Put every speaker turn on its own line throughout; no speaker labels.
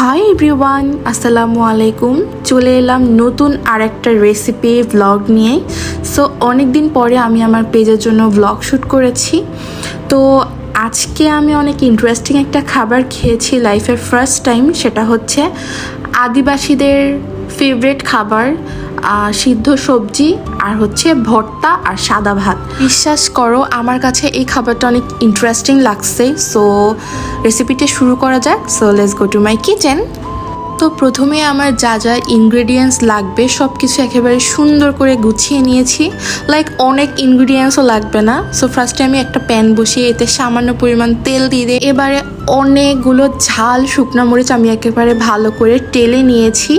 Hi everyone, আসসালামু আলাইকুম। চলে এলাম নতুন আরেকটা রেসিপি ভ্লগ নিয়ে। সো অনেক দিন পরে আমি আমার পেজের জন্য ভ্লগ শ্যুট করেছি। তো আজকে আমি অনেক ইন্টারেস্টিং একটা খাবার খেয়েছি লাইফের ফার্স্ট টাইম। সেটা হচ্ছে আদিবাসীদের ফেভারিট খাবার, সিদ্ধ সবজি আর হচ্ছে ভর্তা আর সাদা ভাত। বিশ্বাস করো আমার কাছে এই খাবারটা অনেক ইন্টারেস্টিং লাগছে। সো রেসিপিটা শুরু করা যাক। So let's go to my kitchen. তো প্রথমে আমার যা যা ইনগ্রেডিয়েন্টস লাগবে সব কিছু একেবারে সুন্দর করে গুছিয়ে নিয়েছি। লাইক অনেক ইনগ্রেডিয়েন্টসও লাগবে না। সো ফার্স্টে আমি একটা প্যান বসিয়ে এতে সামান্য পরিমাণ তেল দিয়ে দিই। এবারে অনেকগুলো ঝাল শুকনো মরিচ আমি একেবারে ভালো করে টেলে নিয়েছি।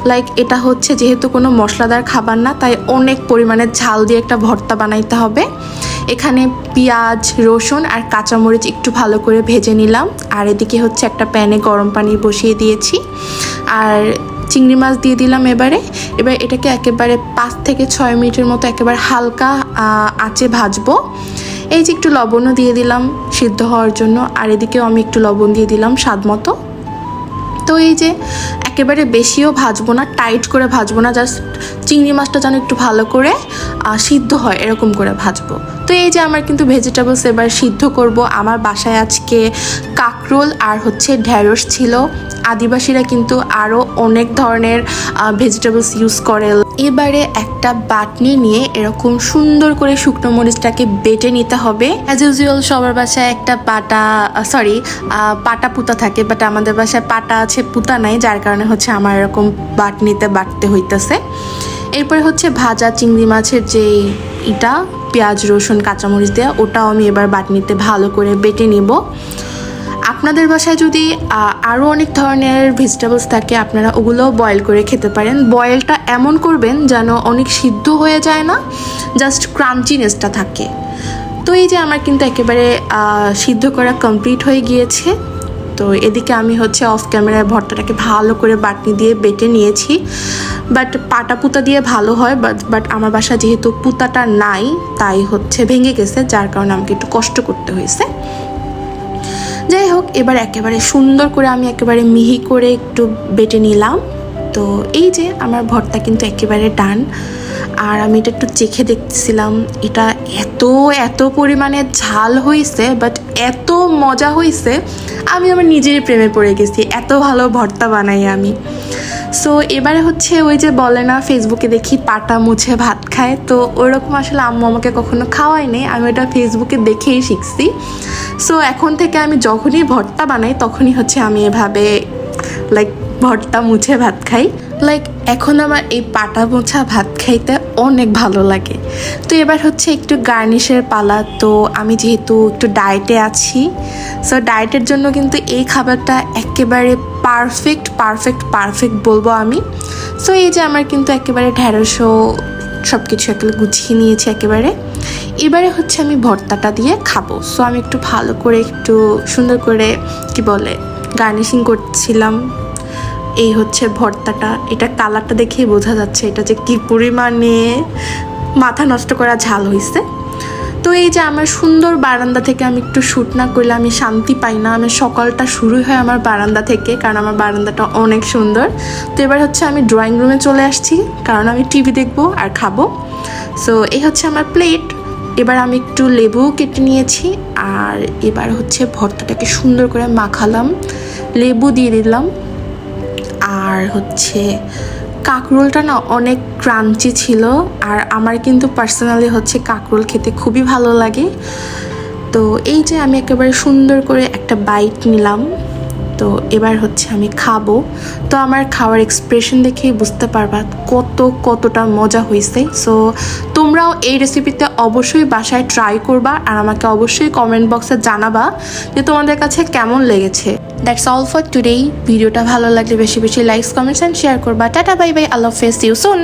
লাইক এটা হচ্ছে যেহেতু কোনো মশলাদার খাবার না, তাই অনেক পরিমাণে ঝাল দিয়ে একটা ভর্তা বানাইতে হবে। এখানে পেঁয়াজ, রসুন আর কাঁচামরিচ একটু ভালো করে ভেজে নিলাম। আর এদিকে হচ্ছে একটা প্যানে গরম পানি বসিয়ে দিয়েছি আর চিংড়ি মাছ দিয়ে দিলাম। এবার এটাকে একেবারে 5 থেকে 6 মিনিটের মতো একেবারে হালকা আঁচে ভাজবো। এই যে একটু লবণও দিয়ে দিলাম সিদ্ধ হওয়ার জন্য, আর এদিকেও আমি একটু লবণ দিয়ে দিলাম স্বাদ মতো। তো এই যে একেবারে বেশিও ভাজবো না, টাইট করে ভাজবো না, জাস্ট চিংড়ি মাছটা যেন একটু ভালো করে সিদ্ধ হয় এরকম করে ভাজবো। তো এই যে আমার কিন্তু ভেজিটেবলস এবার সিদ্ধ করব। আমার বাসায় আজকে কাঁকরোল আর হচ্ছে ঢেঁড়স ছিল। আদিবাসীরা কিন্তু আরও অনেক ধরনের ভেজিটেবলস ইউজ করে। এবারে একটা বাটনি নিয়ে এরকম সুন্দর করে শুকনো মরিচটাকে বেটে নিতে হবে। অ্যাজ ইউজুয়াল সবার বাসায় একটা পাটা পুতা থাকে, বাট আমাদের বাসায় পাটা আছে, পুতা নাই, যার কারণে হচ্ছে আমার এরকম বাটনিতে বাটতে হইতেছে। এরপরে হচ্ছে ভাজা চিংড়ি মাছের যে পেঁয়াজ, রসুন, কাঁচামরিচ দেওয়া, ওটাও আমি এবার বাটনিতে ভালো করে বেটে নিব। আপনাদের বাসায় যদি আরও অনেক ধরনের ভেজিটেবলস থাকে, আপনারা ওগুলোও বয়েল করে খেতে পারেন। বয়েলটা এমন করবেন যেন অনেক সিদ্ধ হয়ে যায় না, জাস্ট ক্রাঞ্চিনেসটা থাকে। তো এই যে আমার কিন্তু একেবারে সিদ্ধ করা কমপ্লিট হয়ে গিয়েছে। তো এদিকে আমি হচ্ছে অফ ক্যামেরায় ভর্তাটাকে ভালো করে বাটনি দিয়ে বেটে নিয়েছি। বাট পাটা পুতা দিয়ে ভালো হয়, বাট আমার বাসা যেহেতু পুতাটা নাই তাই হচ্ছে ভেঙে গেছে, যার কারণে আমাকে একটু কষ্ট করতে হয়েছে। যাই হোক, এবার একেবারে সুন্দর করে আমি একেবারে মিহি করে একটু বেটে নিলাম। তো এই যে আমার ভর্তা কিন্তু একেবারে ডান। আর আমি এটা একটু চেখে দেখতেছিলাম, এটা এত পরিমাণে ঝাল হয়েছে, বাট এত মজা হয়েছে, আমি আমার নিজেরই প্রেমে পড়ে গেছি। এত ভালো ভর্তা বানাই আমি। সো এবারে হচ্ছে ওই যে বলে না, ফেসবুকে দেখি পাটা মুছে ভাত খায়, তো ওইরকম আসলে আম্মু আমাকে কখনো খাওয়াই নেই, আমি ওটা ফেসবুকে দেখেই শিখছি। সো এখন থেকে আমি যখনই ভর্তা বানাই তখনই হচ্ছে আমি এভাবে লাইক ভর্তা মুছে ভাত খাই। লাইক এখন আমার এই পাটা মোছা ভাত খাইতে অনেক ভালো লাগে। তো এবার হচ্ছে একটু গার্নিশের পালা। তো আমি যেহেতু একটু ডায়েটে আছি, সো ডায়েটের জন্য কিন্তু এই খাবারটা একেবারে পারফেক্ট বলবো আমি। সো এই যে আমার কিন্তু একেবারে ঢেঁড়সও সব কিছু একেবারে গুছিয়ে নিয়েছি একেবারে। এবারে হচ্ছে আমি ভর্তাটা দিয়ে খাবো। সো আমি একটু ভালো করে একটু সুন্দর করে গার্নিশিং করছিলাম। এই হচ্ছে ভর্তাটা, এটা কালারটা দেখেই বোঝা যাচ্ছে এটা যে কি পরিমাণে মাথা নষ্ট করা ঝাল হয়েছে। তো এই যে আমার সুন্দর বারান্দা থেকে আমি একটু শ্যুট না করলে আমি শান্তি পাই না। আমি সকালটা শুরু হয় আমার বারান্দা থেকে, কারণ আমার বারান্দাটা অনেক সুন্দর। তো এবার হচ্ছে আমি ড্রয়িং রুমে চলে আসছি, কারণ আমি টিভি দেখবো আর খাবো। সো এই হচ্ছে আমার প্লেট। এবার আমি একটু লেবু কেটে নিয়েছি, আর এবার হচ্ছে ভর্তাটাকে সুন্দর করে মাখালাম, লেবু দিয়ে দিলাম। আর হচ্ছে কাঁকরোলটা না অনেক ক্রাঞ্চি ছিল, আর আমার কিন্তু পার্সোনালি হচ্ছে কাঁকরোল খেতে খুবই ভালো লাগে। তো এই যে আমি একেবারে সুন্দর করে একটা বাইট নিলাম। তো এবার হচ্ছে আমি খাবো। তো আমার খাওয়ার এক্সপ্রেশন দেখেই বুঝতে পারবা কতটা মজা হয়েছে। সো তোমরাও এই রেসিপিতে অবশ্যই বাসায় ট্রাই করবা, আর আমাকে অবশ্যই কমেন্ট বক্সে জানাবা যে তোমাদের কাছে কেমন লেগেছে। That's all for today. ভিডিওটা ভালো লাগলে বেশি লাইকস, কমেন্টস অ্যান্ড শেয়ার করবা। টাটা, বাই বাই, আল্লাহ হাফেজ, সি ইউ সুন।